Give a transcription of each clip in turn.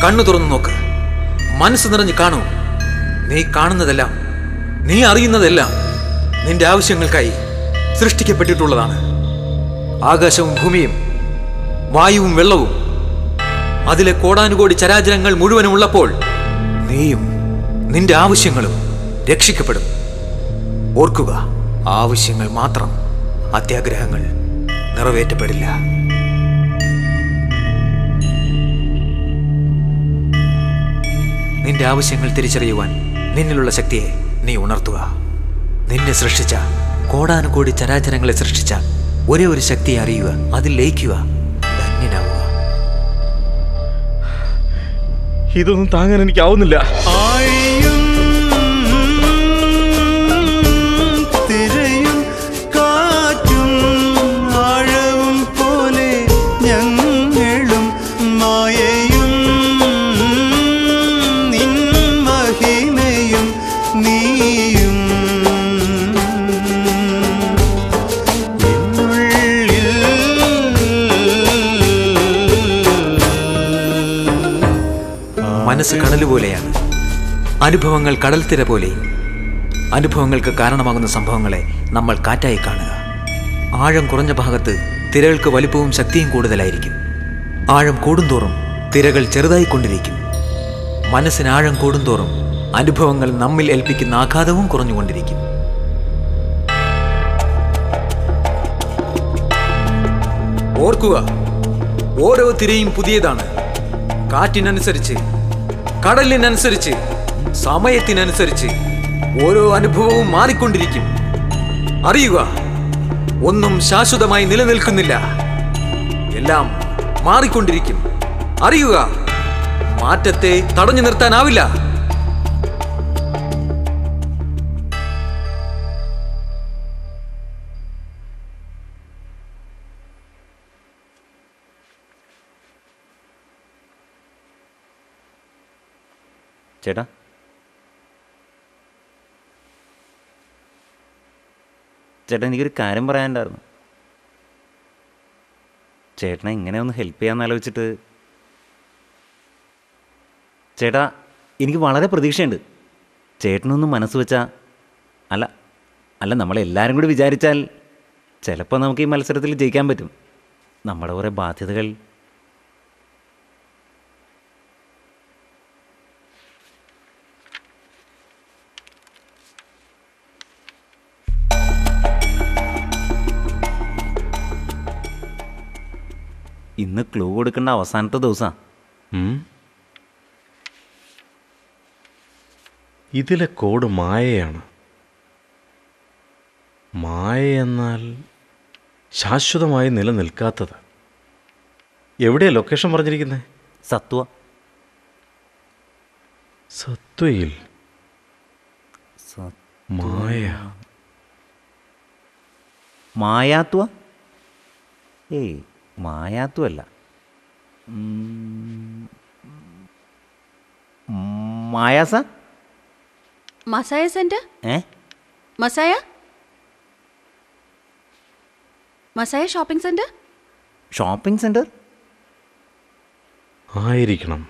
കണ്ണു തുറന്നു നോക്ക്, മനസ്സ് നിറഞ്ഞ് കാണൂ. നീ കാണുന്നതെല്ലാം, നീ അറിയുന്നതെല്ലാം നിന്റെ ആവശ്യങ്ങൾക്കായി സൃഷ്ടിക്കപ്പെട്ടിട്ടുള്ളതാണ്. ആകാശവും ഭൂമിയും വായുവും വെള്ളവും അതിലെ കോടാനുകോടി ചരാചരങ്ങൾ മുഴുവനും ഉള്ളപ്പോൾ നീയും നിന്റെ ആവശ്യങ്ങളും രക്ഷിക്കപ്പെടും. ഓർക്കുക, ആവശ്യങ്ങൾ മാത്രം, അത്യാഗ്രഹങ്ങൾ നിറവേറ്റപ്പെടില്ല. നിന്റെ ആവശ്യങ്ങൾ തിരിച്ചറിയുവാൻ നിന്നിലുള്ള ശക്തിയെ നീ ഉണർത്തുക. നിന്നെ സൃഷ്ടിച്ച, കോടാനുകോടി ചരാചരങ്ങളെ സൃഷ്ടിച്ച ഒരേ ഒരു ശക്തിയെ അറിയുക, അതിൽ ലയിക്കുക, ധന്യനാവുക. ഇതൊന്നും താങ്ങാൻ എനിക്കാവുന്നില്ല. മനസ്സ് കടൽ പോലെയാണ്, അനുഭവങ്ങൾ കടൽത്തിര പോലെ. അനുഭവങ്ങൾക്ക് കാരണമാകുന്ന സംഭവങ്ങളെ നമ്മൾ കാറ്റായി കാണുക. ആഴം കുറഞ്ഞ ഭാഗത്ത് തിരകൾക്ക് വലിപ്പവും ശക്തിയും കൂടുതലായിരിക്കും. ആഴം കൂടുന്തോറും തിരകൾ ചെറുതായിക്കൊണ്ടിരിക്കും. മനസ്സിന് ആഴം കൂടുന്തോറും അനുഭവങ്ങൾ നമ്മിൽ ഏൽപ്പിക്കുന്ന ആഘാതവും കുറഞ്ഞുകൊണ്ടിരിക്കും. ഓർക്കുക, ഓരോ തിരയും പുതിയതാണ്. കാറ്റിനനുസരിച്ച്, കടലിനനുസരിച്ച്, സമയത്തിനനുസരിച്ച് ഓരോ അനുഭവവും മാറിക്കൊണ്ടിരിക്കും. അറിയുക, ഒന്നും ശാശ്വതമായി നിലനിൽക്കുന്നില്ല, എല്ലാം മാറിക്കൊണ്ടിരിക്കും. അറിയുക, മാറ്റത്തെ തടഞ്ഞു നിർത്താനാവില്ല. ചേട്ടാ, ചേട്ടാ എനിക്കൊരു കാര്യം പറയാനുണ്ടായിരുന്നു. ചേട്ടനെ ഇങ്ങനെ ഒന്ന് ഹെൽപ്പ് ചെയ്യാമെന്ന് ആലോചിച്ചിട്ട്. ചേട്ടാ, എനിക്ക് വളരെ പ്രതീക്ഷയുണ്ട്. ചേട്ടനൊന്ന് മനസ്സ് വെച്ചാൽ, അല്ല നമ്മളെല്ലാവരും കൂടി വിചാരിച്ചാൽ ചിലപ്പോൾ നമുക്ക് ഈ മത്സരത്തിൽ ജയിക്കാൻ പറ്റും. നമ്മുടെ കുറേ ബാധ്യതകൾ ഇന്ന് ക്ലൂ കൊടുക്കേണ്ട അവസാനത്തെ ദിവസമാണ്. ഇതിലെ കോഡ് മായയാണ്. മായ എന്നാൽ ശാശ്വതമായി നിലനിൽക്കാത്തത്. എവിടെയാണ് ലൊക്കേഷൻ പറഞ്ഞിരിക്കുന്നത്? സത്വ. സത്വയിൽ മായ. മായാത്വ? ഏയ്, മായാത്വല്ല. മായാസ? മസായ സെന്റർ? മസായ ഷോപ്പിംഗ് സെന്റർ? ഷോപ്പിംഗ് സെന്റർ ആയിരിക്കണം.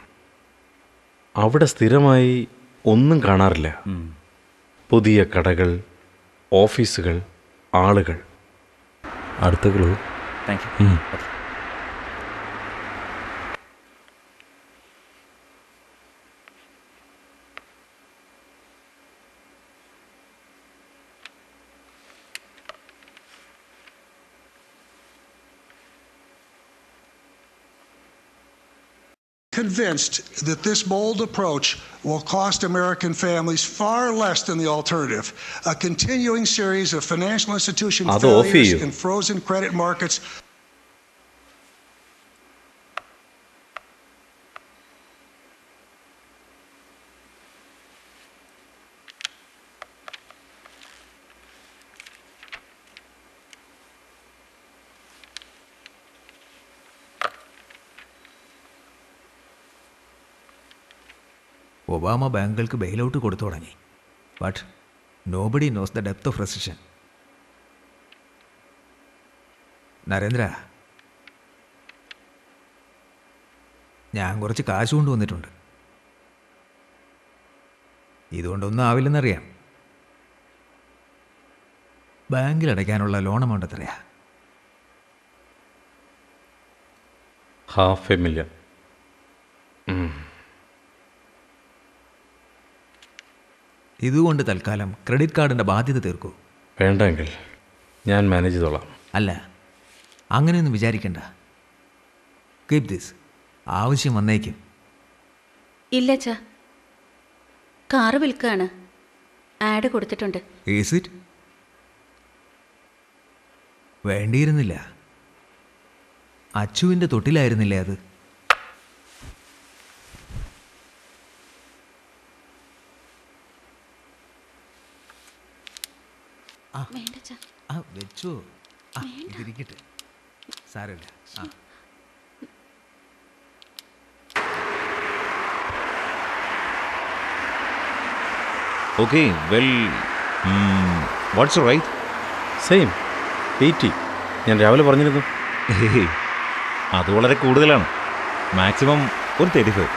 അവിടെ സ്ഥിരമായി ഒന്നും കാണാറില്ല. പുതിയ കടകൾ, ഓഫീസുകൾ, ആളുകൾ. അടുത്ത clue. Thank you. Convinced that this bold approach will cost American families far less than the alternative. A continuing series of financial institution failures and frozen credit markets. Obama ബാങ്കുകൾക്ക് ബെയിലൗട്ട് കൊടുത്തു തുടങ്ങി. But nobody knows the depth of റെസിഷൻ. Narendra, ഞാൻ കുറച്ച് കാശ് കൊണ്ടുവന്നിട്ടുണ്ട്. ഇതുകൊണ്ടൊന്നും ആവില്ലെന്നറിയാം. ബാങ്കിൽ അടയ്ക്കാനുള്ള ലോൺ എമൗണ്ട് എത്രയാ? $500,000. ഇതുകൊണ്ട് തൽക്കാലം ക്രെഡിറ്റ് കാർഡിൻ്റെ ബാധ്യത തീർക്കൂ. വേണ്ടെങ്കിൽ ഞാൻ മാനേജ് ചെയ്തോളാം. അല്ല, അങ്ങനെയൊന്നും വിചാരിക്കണ്ട. Keep this. ആവശ്യം വന്നേക്കും. ഇല്ല അച്ഛാ, കാറ് വിൽക്കുകയാണ്. ആഡ് കൊടുത്തിട്ടുണ്ട്. Is it? വേണ്ടിയിരുന്നില്ല. അച്ചുവിൻ്റെ തൊട്ടിലായിരുന്നില്ലേ അത്? വേണ്ട അച്ഛാ. ആ വെച്ചോ. ഇതിരിക്കട്ടെ, സാരമില്ല. ആ okay, well, what's right? Same 80. ഞാൻ രാവിലെ പറഞ്ഞിരുന്നു. അത് വളരെ കൂടുതലാണ്. മാക്സിമം ഒരു 35.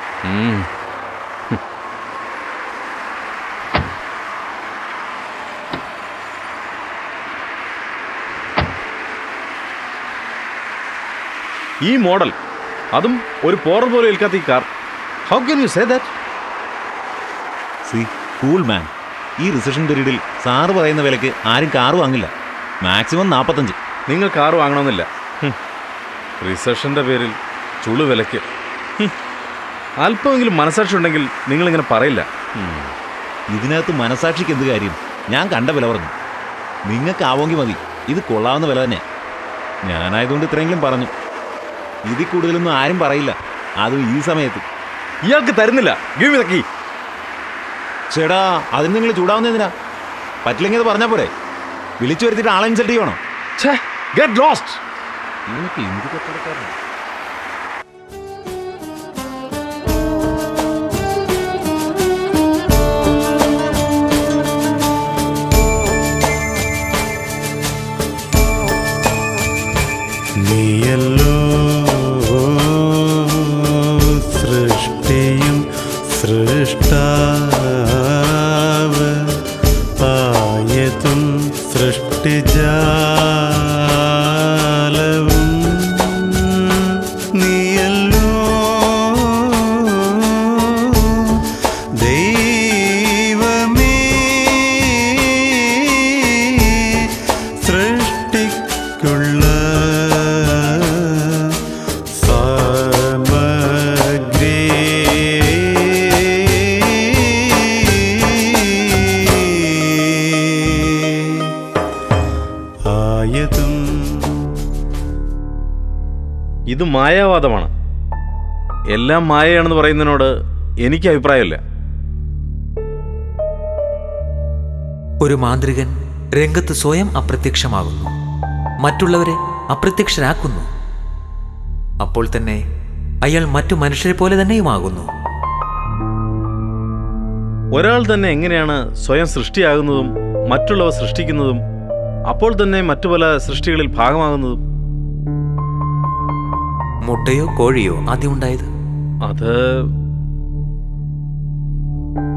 ഈ മോഡൽ, അതും ഒരു പോറ പോലെ ഏൽക്കാത്ത ഈ car. How can you say that? C, cool man. ഈ റിസഷൻ പീരീഡിൽ സാറ് പറയുന്ന വിലയ്ക്ക് ആരും കാറ് വാങ്ങില്ല. മാക്സിമം 45. നിങ്ങൾ കാർ വാങ്ങണമെന്നില്ല. റിസഷൻ്റെ പേരിൽ ചുളു വിലയ്ക്ക്. അല്പമെങ്കിലും മനസാക്ഷി ഉണ്ടെങ്കിൽ നിങ്ങളിങ്ങനെ പറയില്ല. ഇതിനകത്ത് മനസാക്ഷിക്ക് എന്ത് കാര്യം? ഞാൻ കണ്ട വില പറഞ്ഞു. നിങ്ങൾക്ക് ആവോങ്കിൽ മതി. ഇത് കൊള്ളാവുന്ന വില തന്നെ. ഞാനായതുകൊണ്ട് ഇത്രയെങ്കിലും പറഞ്ഞു. ഇതിൽ കൂടുതലൊന്നും ആരും പറയില്ല, അതും ഈ സമയത്ത്. ഇയാൾക്ക് തരുന്നില്ല. Give me the key. ചേടാ, അതിന് നിങ്ങൾ ചൂടാവുന്നതിനാ? പറ്റില്ലെങ്കിൽ അത് പറഞ്ഞാൽ പോരെ? വിളിച്ചു വരുത്തിയിട്ട് ആളെ ഇൻസൾട്ട് ചെയ്യണോ? Get lost. നിങ്ങൾക്ക് എന്ത് കച്ചവടക്കാരനാണ്? നീയല്ലോ സൃഷ്ടിയും സൃഷ്ടാവ് ആയതും സൃഷ്ടിജാലവും. നീയല്ലോ ദൈവമേ സൃഷ്ടിക്കുള്ള ഇത് മായാവാദമാണ്. എല്ലാം മായയാണെന്ന് പറയുന്നതിനോട് എനിക്ക് അഭിപ്രായമില്ല. ഒരു മാന്ത്രികൻ രംഗത്ത് സ്വയം അപ്രത്യക്ഷമാകുന്നു, മറ്റുള്ളവരെ അപ്രത്യക്ഷരാക്കുന്നു. അപ്പോൾ തന്നെ അയാൾ മറ്റു മനുഷ്യരെ പോലെ തന്നെയുമാകുന്നു. ഒരാൾ തന്നെ എങ്ങനെയാണ് സ്വയം സൃഷ്ടിയാകുന്നതും മറ്റുള്ളവ സൃഷ്ടിക്കുന്നതും അപ്പോൾ തന്നെ മറ്റു പല സൃഷ്ടികളിൽ ഭാഗമാകുന്നതും? മുട്ടയോ കോഴിയോ ആദ്യം ഉണ്ടായത്? അത്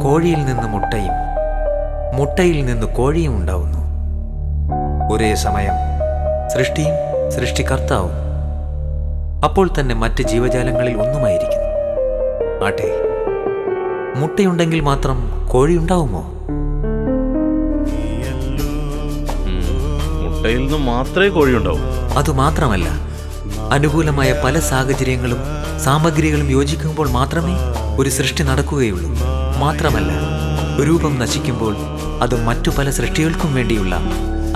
കോഴിയിൽ നിന്ന് മുട്ടയും മുട്ടയിൽ നിന്ന് കോഴിയും ഉണ്ടാവുന്നു. ഒരേ സമയം സൃഷ്ടിയും സൃഷ്ടികർത്താവും അപ്പോൾ തന്നെ മറ്റ് ജീവജാലങ്ങളിൽ ഒന്നുമായിരിക്കുന്നു. ആട്ടെ, മുട്ടയുണ്ടെങ്കിൽ മാത്രം കോഴിയുണ്ടാവുമോ? മുട്ടയിൽ നിന്ന് മാത്രമേ കോഴിയുണ്ടാവൂ. അതുമാത്രമല്ല, അനുകൂലമായ പല സാഹചര്യങ്ങളും സാമഗ്രികളും യോജിക്കുമ്പോൾ മാത്രമേ ഒരു സൃഷ്ടി നടക്കുകയുള്ളൂ. മാത്രമല്ല, രൂപം നശിക്കുമ്പോൾ അത് മറ്റു പല സൃഷ്ടികൾക്കും വേണ്ടിയുള്ള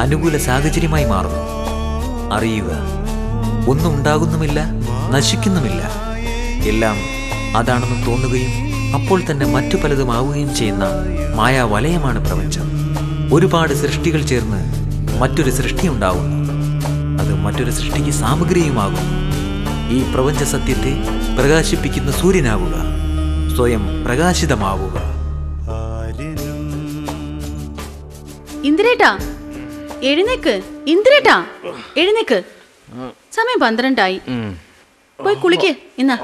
അനുകൂല സാഹചര്യമായി മാറുന്നു. അറിയുക, ഒന്നും ഉണ്ടാകുന്നുമില്ല, നശിക്കുന്നുമില്ല. എല്ലാം അതാണെന്ന് തോന്നുകയും അപ്പോൾ തന്നെ മറ്റു പലതും ആവുകയും ചെയ്യുന്ന മായാവലയമാണ് പ്രപഞ്ചം. ഒരുപാട് സൃഷ്ടികൾ ചേർന്ന് മറ്റൊരു സൃഷ്ടി ഉണ്ടാവുന്നു. അത് മറ്റൊരു സൃഷ്ടിക്ക് സാമഗ്രിയുമാകുന്നു. ഈ പ്രപഞ്ച സത്യത്തെ പ്രകാശിപ്പിക്കുന്ന സൂര്യനാവുക, സ്വയം പ്രകാശിതമാവുക. ഇന്ദിരേട്ടാ, എഴുന്നേക്ക്. ഇന്ദിരേട്ടാ, എഴുന്നേക്ക്. സമയം 12 ആയി. പോയി കുളിക്ക്. ഇന്നാ